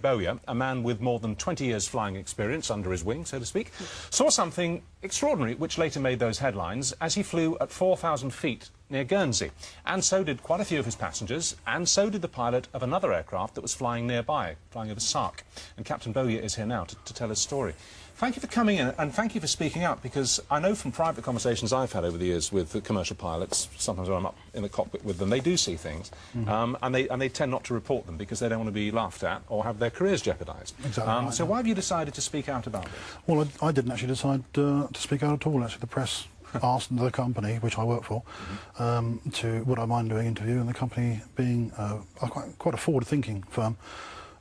Bowyer, a man with more than 20 years flying experience under his wing, so to speak, saw something extraordinary which later made those headlines as he flew at 4,000 feet near Guernsey. And so did quite a few of his passengers, and so did the pilot of another aircraft that was flying nearby, flying over Sark. And Captain Bowyer is here now to tell his story. Thank you for coming in, and thank you for speaking up, because I know from private conversations I've had over the years with the commercial pilots, sometimes when I'm up in the cockpit with them, they do see things, and they tend not to report them because they don't want to be laughed at or have their careers jeopardised. Exactly right, so why have you decided to speak out about this? Well, I didn't actually decide to speak out at all. Actually, the press asked the company, which I work for, would I mind doing an interview, and the company, being quite a forward-thinking firm,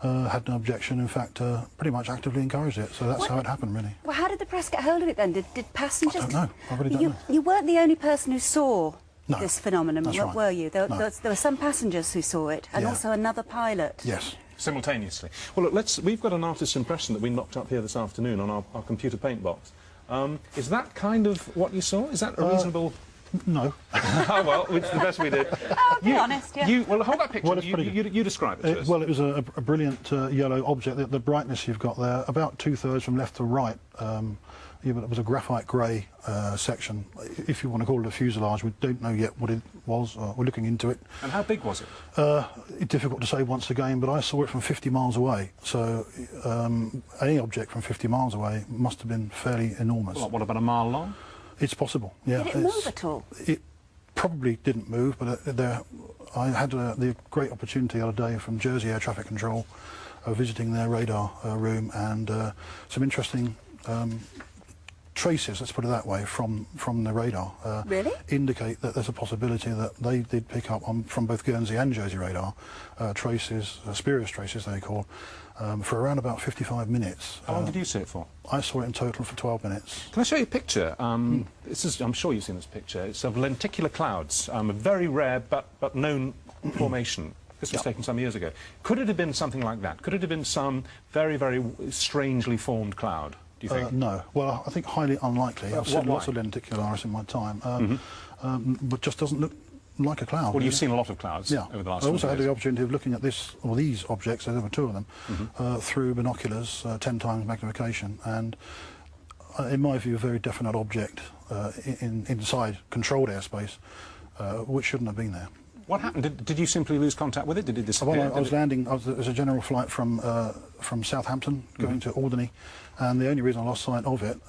had no objection. In fact, pretty much actively encouraged it. So that's how it happened, really. Well, how did the press get hold of it then? Did passengers? I don't know. I really don't know. You weren't the only person who saw No, this phenomenon, that's right. were you? There, No. there were some passengers who saw it, and Yeah. also another pilot. Yes. Simultaneously. Well, look, we've got an artist's impression that we knocked up here this afternoon on our computer paint box. Is that kind of what you saw? Is that a reasonable... No. Oh, well, which is the best we did. Oh, be honest, yeah. Well, hold that picture. Well, you describe it to us. Well, it was a brilliant yellow object. The brightness you've got there, about 2/3 from left to right, it was a graphite grey section. If you want to call it a fuselage, we don't know yet what it was. We're looking into it. And how big was it? It's difficult to say once again, but I saw it from 50 miles away. So any object from 50 miles away must have been fairly enormous. What, about a mile long? It's possible, yeah. Did it move at all? It probably didn't move, but I had the great opportunity the other day from Jersey Air Traffic Control, visiting their radar room, and some interesting traces, let's put it that way, from the radar Really? indicate that there's a possibility that they did pick up from both Guernsey and Jersey radar traces, spurious traces they call, for around about 55 minutes. How long did you see it for? I saw it in total for 12 minutes. Can I show you a picture? This is, I'm sure you've seen this picture. It's of lenticular clouds, a very rare but known formation. This was taken some years ago. Could it have been something like that? Could it have been some very, very strangely formed cloud, do you think? No. Well, I think highly unlikely. I've seen lots of lenticularis in my time, but just doesn't look like a cloud. Well, you've seen a lot of clouds over the last I also few years. had the opportunity of looking at these objects, there were two of them, through binoculars, 10 times magnification, and in my view, a very definite object inside controlled airspace, which shouldn't have been there. What happened? Did you simply lose contact with it? Did it disappear? Well, I was landing. It was a general flight from Southampton going to Alderney, and the only reason I lost sight of it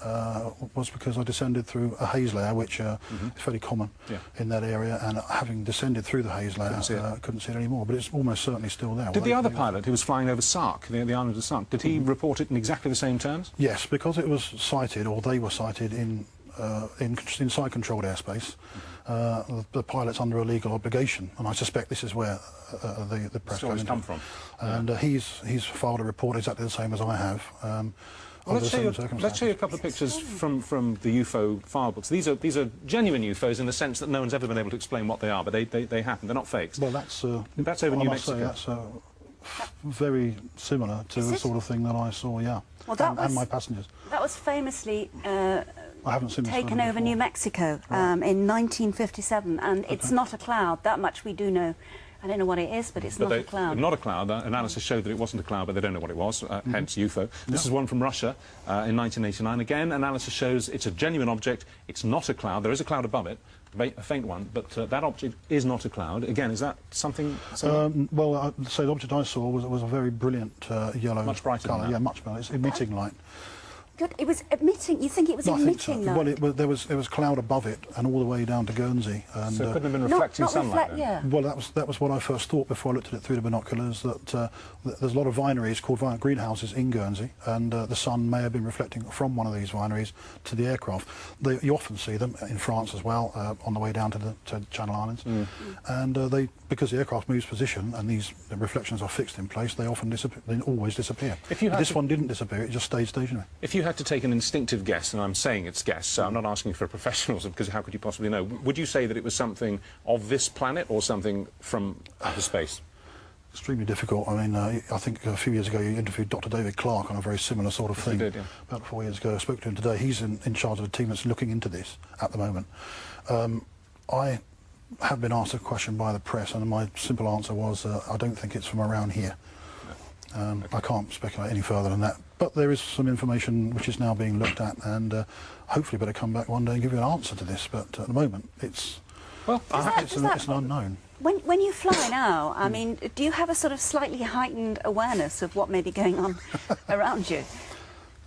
was because I descended through a haze layer, which is fairly common in that area, and having descended through the haze layer, couldn't see it anymore. But it's almost certainly still there. Did the other pilot who was flying over Sark, the island of Sark, did he report it in exactly the same terms? Yes, because it was sighted, or they were sighted inside controlled airspace. The pilot's under a legal obligation, and I suspect this is where the press stories come from. And he's filed a report exactly the same as I have. Well, let's show you a couple of pictures from the UFO file books. These are genuine UFOs in the sense that no one's ever been able to explain what they are, but they happen. They're not fakes. Well, that's over New Mexico. That's very similar to the sort of thing that I saw, yeah. Well, and my passengers. That was famously I haven't seen taken over New Mexico in 1957, and it's not a cloud. That much we do know. I don't know what it is, but it's not a cloud. Not a cloud. Analysis showed that it wasn't a cloud, but they don't know what it was, hence UFO. This is one from Russia in 1989. Again, analysis shows it's a genuine object. It's not a cloud. There is a cloud above it, a faint one, but that object is not a cloud. Again, is that something... well, I'd say the object I saw was a very brilliant yellow much brighter colour. than that. Yeah, much brighter. It's emitting light. Good. It was emitting. You think it was emitting light? Well, there was cloud above it and all the way down to Guernsey. And, so it couldn't have been reflecting sunlight then? Yeah. Well, that was what I first thought before I looked at it through the binoculars. That there's a lot of vineries called greenhouses in Guernsey, and the sun may have been reflecting from one of these vineries to the aircraft. You often see them in France as well on the way down to the Channel Islands, and because the aircraft moves position and the reflections are fixed in place, they often disappear. They always disappear. This one didn't disappear; it just stayed stationary. If you had to take an instinctive guess, and I'm saying it's guess, so I'm not asking for professionals, because how could you possibly know? Would you say that it was something of this planet or something from outer space? Extremely difficult. I mean, I think a few years ago you interviewed Dr. David Clarke on a very similar sort of thing. Did, yeah. About 4 years ago. I spoke to him today. He's in charge of a team that's looking into this at the moment. I have been asked a question by the press, and my simple answer was, I don't think it's from around here. I can't speculate any further than that. But there is some information which is now being looked at, and hopefully better come back one day and give you an answer to this. But at the moment, it's an unknown. When you fly now, I mean, do you have a sort of slightly heightened awareness of what may be going on around you?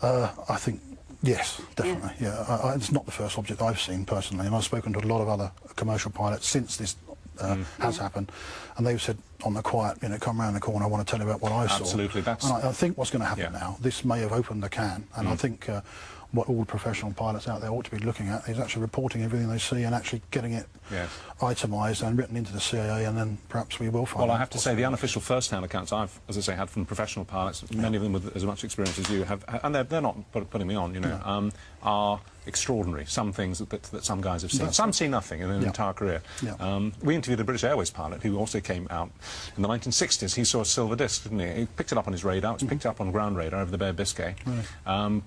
I think, yes, definitely. Yeah, it's not the first object I've seen personally, and I've spoken to a lot of other commercial pilots since this has happened, and they've said on the quiet, you know, come round the corner, I want to tell you about what I saw. Absolutely, that's... And I think what's going to happen now, this may have opened the can, and I think what all professional pilots out there ought to be looking at is actually reporting everything they see and actually getting it itemised and written into the CAA, and then perhaps we will find Well, I have to say, the unofficial first-hand accounts I've, as I say, had from professional pilots, many of them with as much experience as you have, and they're not putting me on, you know, are extraordinary. Some things that some guys have seen. Some see nothing in an entire career. We interviewed a British Airways pilot who also came out in the 1960s. He saw a silver disc, didn't he? He picked it up on his radar. It was picked up on ground radar over the Bay of Biscay.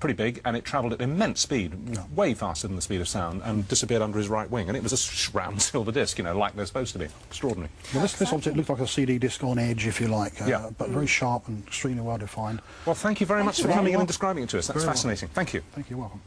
Pretty big, and it travelled at immense speed, way faster than the speed of sound, and disappeared under his right wing. And it was a round silver disc, you know, like they're supposed to be. Extraordinary. Well, this object looked like a CD disc on edge, if you like, but very sharp and extremely well defined. Well, thank you very much for coming in and describing it to us. That's fascinating. Thank you. Thank you. Welcome.